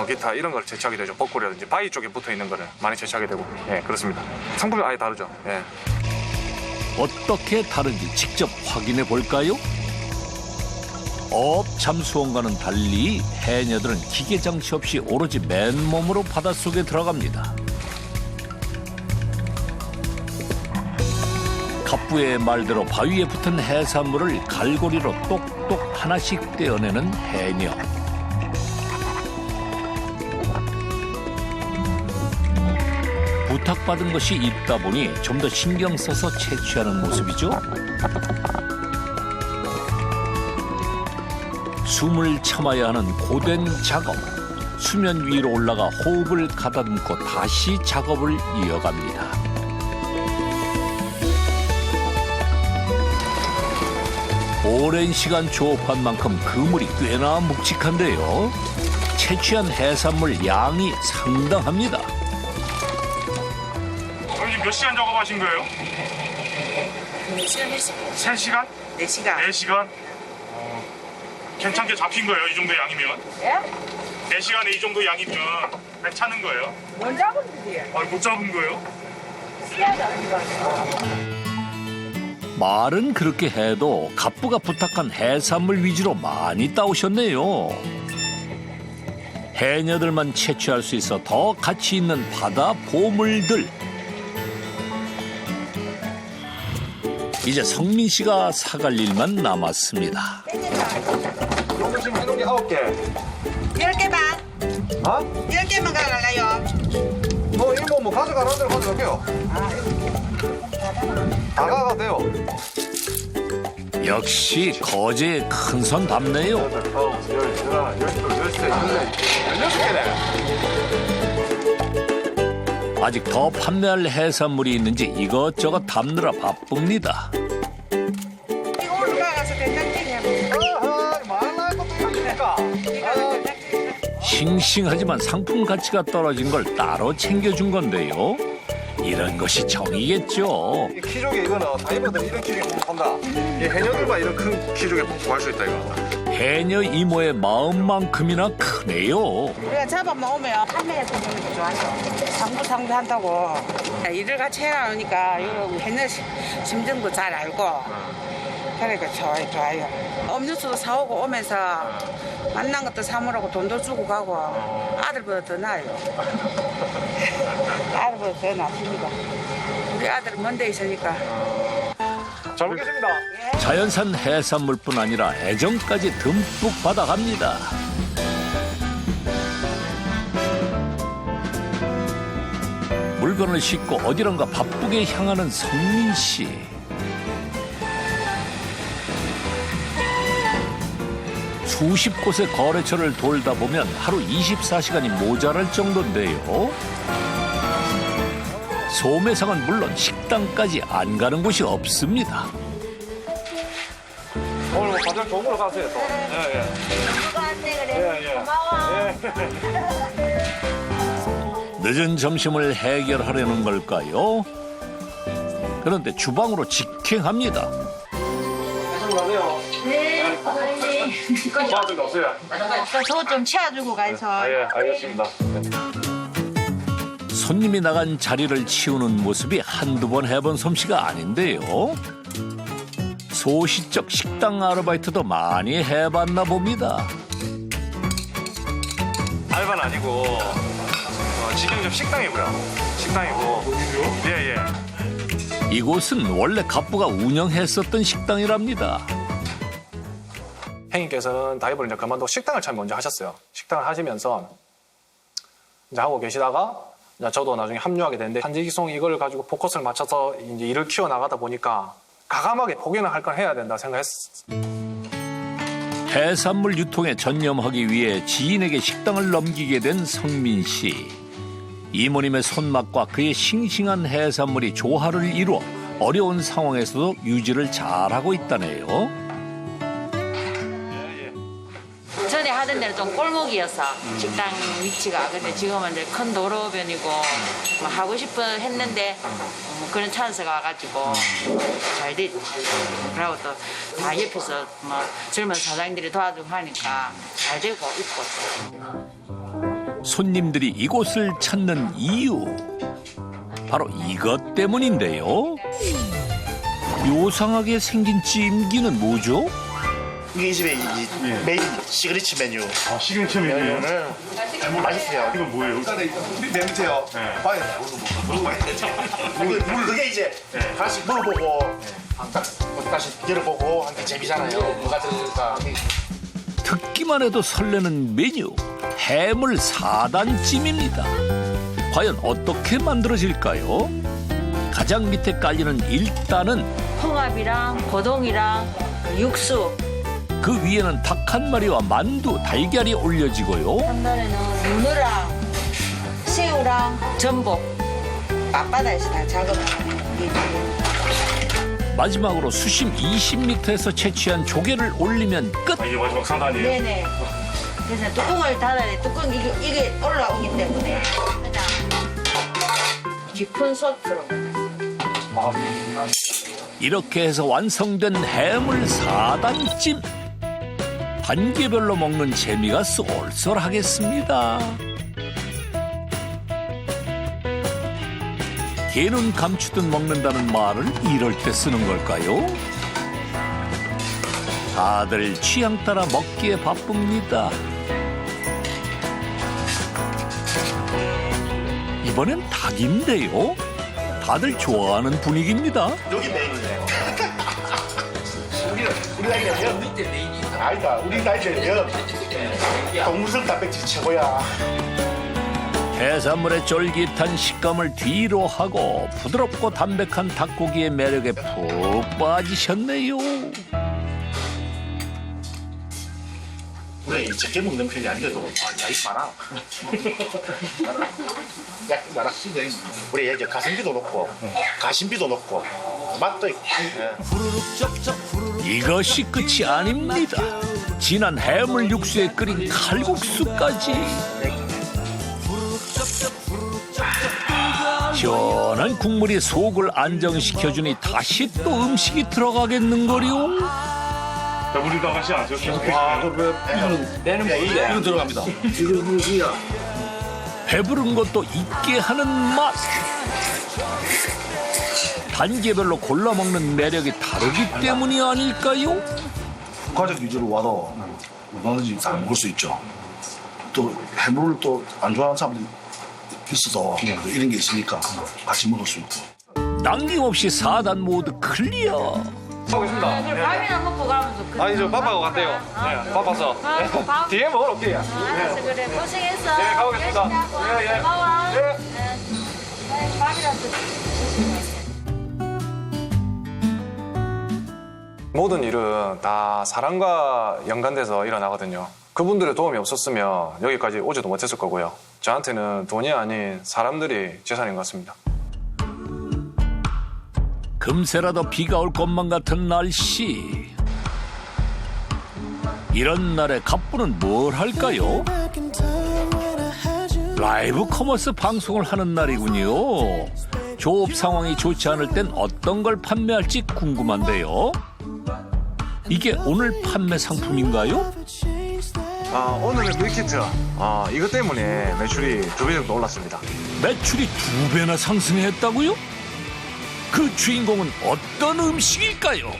기타 이런 걸 채취하게 되죠. 벚꽃이라든지 바위 쪽에 붙어 있는 거를 많이 채취하게 되고, 예, 그렇습니다. 상품이 아예 다르죠. 예. 어떻게 다른지 직접 확인해 볼까요? 잠수원과는 달리 해녀들은 기계 장치 없이 오로지 맨몸으로 바닷속에 들어갑니다. 갑부의 말대로 바위에 붙은 해산물을 갈고리로 똑똑 하나씩 떼어내는 해녀. 부탁받은 것이 있다 보니 좀 더 신경 써서 채취하는 모습이죠. 숨을 참아야 하는 고된 작업. 수면 위로 올라가 호흡을 가다듬고 다시 작업을 이어갑니다. 오랜 시간 조업한 만큼 그물이 꽤나 묵직한데요. 채취한 해산물 양이 상당합니다. 지금 몇 시간 작업하신 거예요? 3시간? 4시간. 4시간? 괜찮게 잡힌 거예요, 이 정도 양이면? 예? 4시간에 이 정도 양이면 괜찮은 거예요? 못 잡은 거지. 못 잡은 거예요? 말은 그렇게 해도 갑부가 부탁한 해산물 위주로 많이 따오셨네요. 해녀들만 채취할 수 있어 더 가치 있는 바다 보물들. 이제 성민 씨가 사갈 일만 남았습니다. 요거 지금 해놓은 게 9개. 10개 반. 어? 10개만 가갈라요. 이모 가져가라는 대로 가져갈게요. 다 가가 돼요. 역시 거제에 큰 손 담네요. 8, 9, 10, 11, 12, 16개네. 아직 더 판매할 해산물이 있는지 이것저것 담느라 바쁩니다. 이거 올라가서 된장찌개. 말할 것도 있으니까. 싱싱하지만 상품 가치가 떨어진 걸 따로 챙겨준 건데요. 이런 것이 정이겠죠. 이 키조개 이거는 다이버들이 이런 키조개 못 판다. 이 해녀들만 이런 큰 키조개 구할 수 있다 이거. 해녀 이모의 마음만큼이나 크네요. 우리가 잡아먹으면 판매해서 먹는 게 좋아요. 상부 한다고. 일을 같이 해나오니까 이런 해녀 심정도 잘 알고. 그러니까 좋아요. 음료수도 사오고 오면서 만난 것도 사먹으라고 돈도 주고 가고 아들보다 더 나아요. 아들보다 더 낫습니다. 우리 아들은 먼 데 있으니까. 잘 먹겠습니다. 자연산 해산물뿐 아니라 애정까지 듬뿍 받아갑니다. 물건을 싣고 어디론가 바쁘게 향하는 성민 씨. 수십 곳의 거래처를 돌다 보면 하루 24시간이 모자랄 정도인데요. 소매상은 물론 식당까지 안 가는 곳이 없습니다. 오늘 뭐 가장 좋은 걸로 가세요 또. 늦은 점심을 해결하려는 걸까요? 그런데 주방으로 직행합니다. 도와줄 없어요. 저 좀 채워주고 가서. 예, 알겠습니다. 손님이 나간 자리를 치우는 모습이 한두 번 해본 솜씨가 아닌데요. 소시적 식당 아르바이트도 많이 해봤나 봅니다. 알바는 아니고 직영점 식당이고요. 식당이고. 예. 이곳은 원래 갑부가 운영했었던 식당이랍니다. 행님께서는 다이버를 이제 그만두고 식당을 참 먼저 하셨어요. 식당을 하시면서 이제 하고 계시다가 이제 저도 나중에 합류하게 됐는데 한지기송 이걸 가지고 포커스를 맞춰서 이제 일을 키워 나가다 보니까 과감하게 포기는 할 건 해야 된다 생각했어요. 해산물 유통에 전념하기 위해 지인에게 식당을 넘기게 된 성민 씨. 이모님의 손맛과 그의 싱싱한 해산물이 조화를 이루어 어려운 상황에서도 유지를 잘하고 있다네요. 전에 하던 데는 좀 골목이어서 식당 위치가. 근데 지금은 이제 큰 도로변이고 뭐 하고 싶어 했는데 뭐 그런 찬스가 와가지고 잘 됐지. 그리고 또 다 옆에서 뭐 젊은 사장님들이 도와주고 하니까 잘 되고 있고. 손님들이 이곳을 찾는 이유 바로 이것 때문인데요. 요상하게 생긴 찜기는 뭐죠? 이게 이 집의 메인 시그니처 메뉴. 아, 시그니처 메뉴. 맛있어요. 이건 뭐예요? 냄새요. 봐야 돼요. 그게 이제 다시 먹어보고 다시 열어보고 하는 게 재미잖아요. 뭐가 들어갈까. 듣기만 해도 설레는 메뉴 해물 4단찜입니다. 과연 어떻게 만들어질까요? 가장 밑에 깔리는 1단은 홍합이랑 고동이랑 육수. 그 위에는 닭 한 마리와 만두, 달걀이 올려지고요. 3단에는 문어랑 새우랑 전복. 앞바다에서 다 작업하는. 마지막으로 수심 20m에서 채취한 조개를 올리면 끝. 이게 마지막 4단이에요? 네네. 그래서 뚜껑을 닫아야 돼. 뚜껑 이게 올라오기 때문에. 깊은 솥으로. 이렇게 해서 완성된 해물 4단찜. 단계별로 먹는 재미가 쏠쏠하겠습니다. 개는 감추듯 먹는다는 말을 이럴 때 쓰는 걸까요? 다들 취향 따라 먹기에 바쁩니다. 이번엔 닭인데요. 다들 좋아하는 분위기입니다. 여기 메인이네요. 우리 나이대면 아니다. 우리 나이대면 동물성 단백질 최고야. 해산물의 쫄깃한 식감을 뒤로 하고 부드럽고 담백한 닭고기의 매력에 푹 빠지셨네요. 우리 적게 먹는 편이 아닌데도 양이 많아. 많아. 우리 이제 가성비도 높고 가심비도 높고 맛도 있고. 이것이 끝이 아닙니다. 진한 해물 육수에 끓인 칼국수까지. 시원한 국물이 속을 안정시켜주니 다시 또 음식이 들어가겠는거요. 자, 우리 나가시 아세요? 계속 내는 모르게 이거 들어갑니다. 이거 무엇이야? 배부른 것도 있게 하는 맛. 단계별로 골라 먹는 매력이 다르기 때문이 아닐까요? 가족 위주로 와도 얼마든지 다 먹을 수 있죠. 또 해물을 또 안 좋아하는 사람들이 있어도 이런 게 있으니까 같이 먹을 수 있고. 남김없이 4단 모두 클리어. 가보겠습니다. 밥이나 먹고 가면서. 아니 저 바빠고 갔대요. 네, 바빠서. 밥. 뒤에 먹으러 올게요. 알았어, 그래. 고생했어. 네, 가보겠습니다. 예. 고마워. 예. 밥이라도. 모든 일은 다 사람과 연관돼서 일어나거든요. 그분들의 도움이 없었으면 여기까지 오지도 못했을 거고요. 저한테는 돈이 아닌 사람들이 재산인 것 같습니다. 금세라도 비가 올 것만 같은 날씨. 이런 날에 갑부는 뭘 할까요? 라이브 커머스 방송을 하는 날이군요. 조업 상황이 좋지 않을 땐 어떤 걸 판매할지 궁금한데요. 이게 오늘 판매 상품인가요? 오늘의 밀키트. 이것 때문에 매출이 2배 정도 올랐습니다. 매출이 2배나 상승했다고요? 그 주인공은 어떤 음식일까요?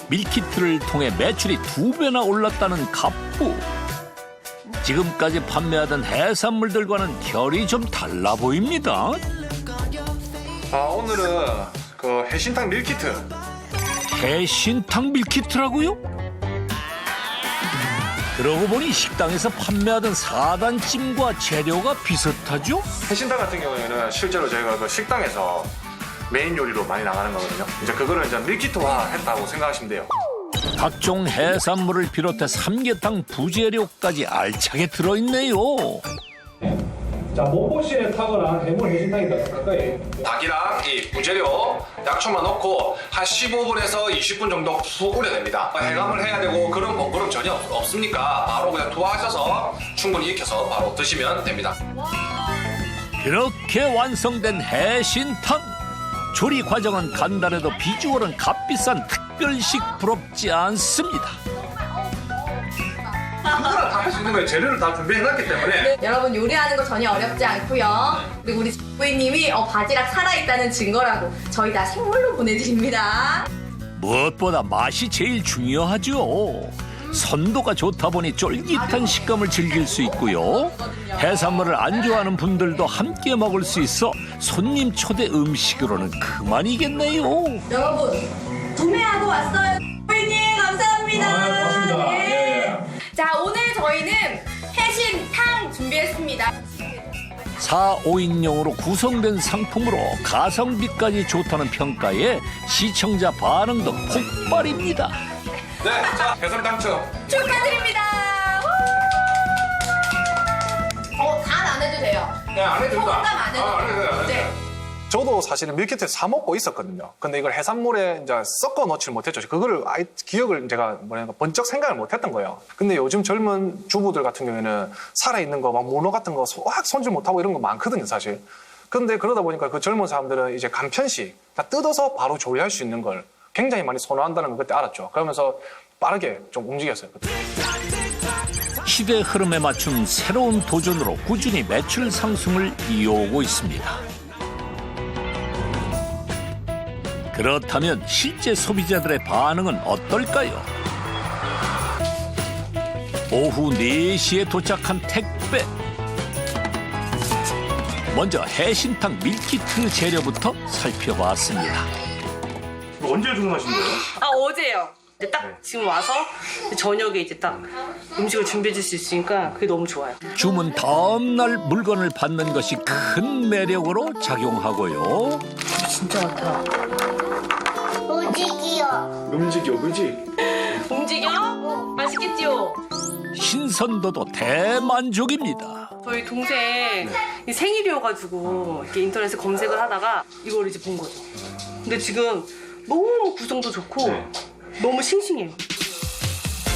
밀키트를 통해 매출이 2배나 올랐다는 갑부. 지금까지 판매하던 해산물들과는 결이 좀 달라 보입니다. 오늘은 그 해신탕 밀키트. 해신탕 밀키트라고요? 그러고 보니 식당에서 판매하던 4단찜과 재료가 비슷하죠? 해신탕 같은 경우에는 실제로 저희가 그 식당에서 메인 요리로 많이 나가는 거거든요. 이제 그거를 이제 밀키트화 했다고 생각하시면 돼요. 각종 해산물을 비롯해 삼계탕 부재료까지 알차게 들어있네요. 자, 몸보시에 탁월한 해물 해신탕이다. 가까이. 닭이랑 이 부재료, 약초만 넣고 한 15분에서 20분 정도 푹 우려냅니다. 해감을 해야 되고 그런 번거로움 전혀 없으니까 바로 그냥 투하하셔서 충분히 익혀서 바로 드시면 됩니다. 그렇게 완성된 해신탕. 조리 과정은 간단해도 비주얼은 값비싼 특별식 부럽지 않습니다. 누구나 다 할 수 있는 거예요. 재료를 다 준비해놨기 때문에. 네, 여러분 요리하는 거 전혀 어렵지 않고요. 그리고 우리 부인님이 바지락 살아있다는 증거라고 저희 다 생물로 보내드립니다. 무엇보다 맛이 제일 중요하죠. 선도가 좋다 보니 쫄깃한 식감을 즐길 수 있고요. 해산물을 안 좋아하는 분들도 함께 먹을 수 있어 손님 초대 음식으로는 그만이겠네요. 여러분 구매하고 왔어요. 부인님 감사합니다. 고맙습니다. 네. 자, 오늘 저희는 해신탕 준비했습니다. 4, 5인용으로 구성된 상품으로 가성비까지 좋다는 평가에 시청자 반응도 폭발입니다. 네, 자, 해설 당첨. 축하드립니다. 단 안 해도 돼요. 네, 안 해도 된다. 소금감 안 해도 안 해도 돼요. 네. 저도 사실은 밀키트 사 먹고 있었거든요. 근데 이걸 해산물에 이제 섞어 넣지를 못했죠. 그거를 기억을 제가 번쩍 생각을 못했던 거예요. 근데 요즘 젊은 주부들 같은 경우에는 살아있는 거, 막 문어 같은 거 확 손질 못하고 이런 거 많거든요, 사실. 근데 그러다 보니까 그 젊은 사람들은 이제 간편식, 다 뜯어서 바로 조리할 수 있는 걸 굉장히 많이 선호한다는 걸 그때 알았죠. 그러면서 빠르게 좀 움직였어요. 그때. 시대 흐름에 맞춘 새로운 도전으로 꾸준히 매출 상승을 이어오고 있습니다. 그렇다면 실제 소비자들의 반응은 어떨까요? 오후 4시에 도착한 택배. 먼저 해신탕 밀키트 재료부터 살펴봤습니다. 언제 주문하신 거예요? 어제요. 근데 딱 지금 와서 저녁에 이제 딱 음식을 준비해 줄 수 있으니까 그게 너무 좋아요. 주문 다음 날 물건을 받는 것이 큰 매력으로 작용하고요. 진짜 많다. 움직여, 그지? 움직여? 맛있겠지요? 신선도도 대만족입니다. 저희 동생 생일이어가지고 이렇게 인터넷에 검색을 하다가 이걸 이제 본 거죠. 근데 지금 너무 구성도 좋고 너무 싱싱해요.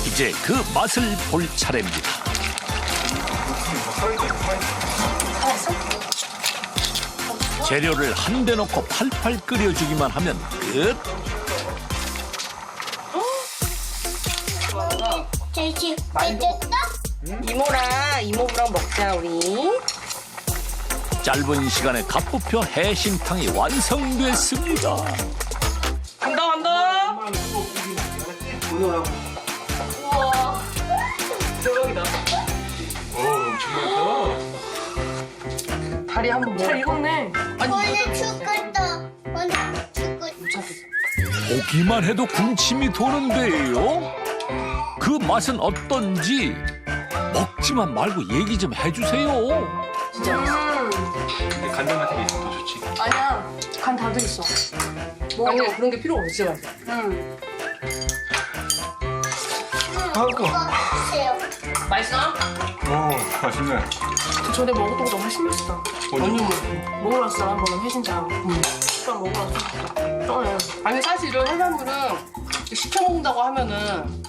이제 그 맛을 볼 차례입니다. 재료를 한데 넣고 팔팔 끓여주기만 하면 끝. 이모랑 먹자 우리. 짧은 시간에 갑부표 해신탕이 완성됐습니다. 간다. 우와. 대박이다. 다리 한번 먹어. 잘 익었네. 보기만 해도 군침이 도는데요. 그 맛은 어떤지 먹지만 말고 얘기 좀 해주세요. 진짜 간장 같은 게 있으면 더 좋지. 아니야. 간 다 들었어. 아니야 그런 게 필요 없어. 진짜 맛있어. 맛있어? 맛있네. 전에 먹었던 거 너무 맛있다. 언니 먹으러 왔어 한번 회신장. 딱 먹으러 왔어. 아니 사실은 해산물은 시켜 먹는다고 하면은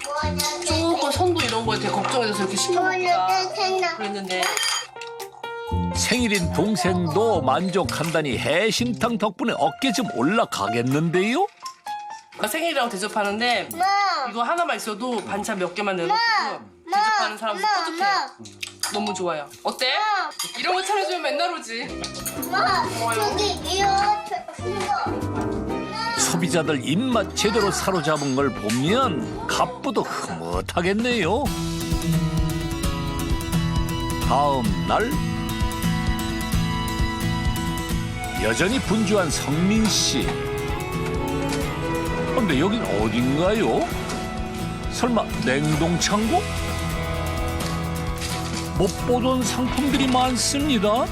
조금 선도 이런 거에 되게 걱정해서 이렇게 시켜 먹자 그랬는데. 생일인 동생도 만족한다니 해신탕 덕분에 어깨 좀 올라가겠는데요? 생일이라고 대접하는데 이거 하나만 있어도 반찬 몇 개만 내놓고 대접하는 사람도 뿌듯해요. 너무 좋아요. 어때? 이런 거 차려주면 맨날 오지. 소비자들 입맛 제대로 사로잡은 걸 보면 갑부도 흐뭇하겠네요. 다음 날 여전히 분주한 성민 씨. 근데 여긴 어딘가요? 설마 냉동창고? 못 보던 상품들이 많습니다.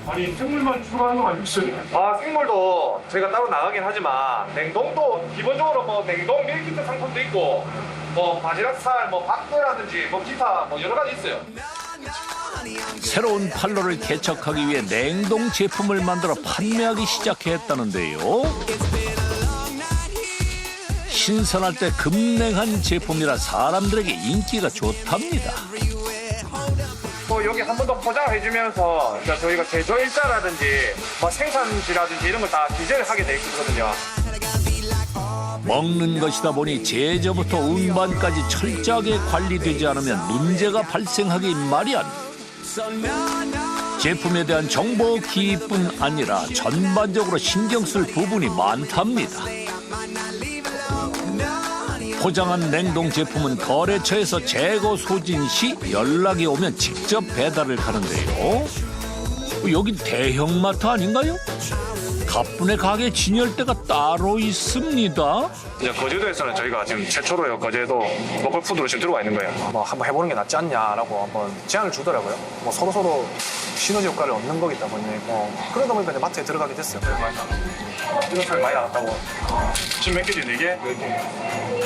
아니 생물만 추가하는 거 아니겠어요? 아, 생물도 저희가 따로 나가긴 하지만 냉동도 기본적으로 뭐 냉동 밀키트 상품도 있고 뭐 바지락살, 뭐 박대라든지 뭐 기타 뭐 여러 가지 있어요. 새로운 판로를 개척하기 위해 냉동 제품을 만들어 판매하기 시작했다는데요. 신선할 때 급냉한 제품이라 사람들에게 인기가 좋답니다. 또 여기 한 번 더 포장해주면서 저희가 제조일자라든지 뭐 생산지라든지 이런 걸 다 기재를 하게 돼 있거든요. 먹는 것이다 보니 제조부터 운반까지 철저하게 관리되지 않으면 문제가 발생하기 마련. 제품에 대한 정보 기입뿐 아니라 전반적으로 신경 쓸 부분이 많답니다. 포장한 냉동 제품은 거래처에서 재고 소진 시 연락이 오면 직접 배달을 가는데요. 여긴 대형마트 아닌가요? 가뿐의 가게 진열대가 따로 있습니다. 이제 거제도에서는 저희가 지금 최초로요. 거제도 로컬 푸드로 지금 들어와 있는 거예요. 뭐 한번 해보는 게 낫지 않냐라고 한번 제안을 주더라고요. 뭐 서로 시너지 효과를 얻는 거기 때문에 뭐 그러다 보니까 이제 마트에 들어가게 됐어요. 이런 소리 많이 나왔다고. 지금 몇 개지? 4개?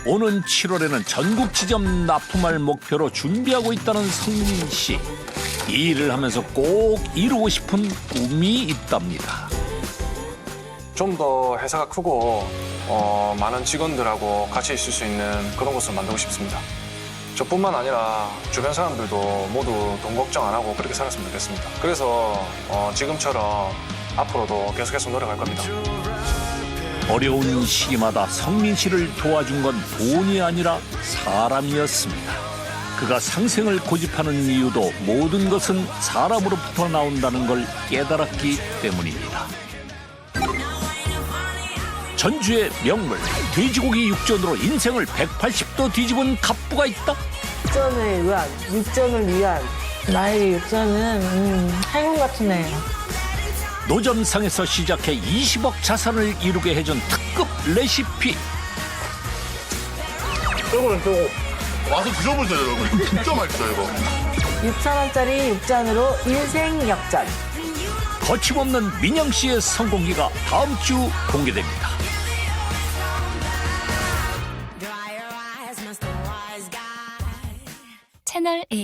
오는 7월에는 전국 지점 납품할 목표로 준비하고 있다는 성민 씨. 이 일을 하면서 꼭 이루고 싶은 꿈이 있답니다. 좀 더 회사가 크고 많은 직원들하고 같이 있을 수 있는 그런 곳을 만들고 싶습니다. 저뿐만 아니라 주변 사람들도 모두 돈 걱정 안 하고 그렇게 살았으면 좋겠습니다. 그래서 지금처럼 앞으로도 계속해서 노력할 겁니다. 어려운 시기마다 성민 씨를 도와준 건 돈이 아니라 사람이었습니다. 그가 상생을 고집하는 이유도 모든 것은 사람으로부터 나온다는 걸 깨달았기 때문입니다. 전주의 명물 돼지고기 육전으로 인생을 180도 뒤집은 갑부가 있다. 육전을 위한 나의 육전은 행운 같은 애. 노점상에서 시작해 20억 자산을 이루게 해준 특급 레시피. 이거는 또 와서 드셔보세요, 여러분. 이거 진짜 맛있어요, 이거. 6,000원짜리 육전으로 인생 역전. 거침없는 민영 씨의 성공기가 다음 주 공개됩니다. 채널 A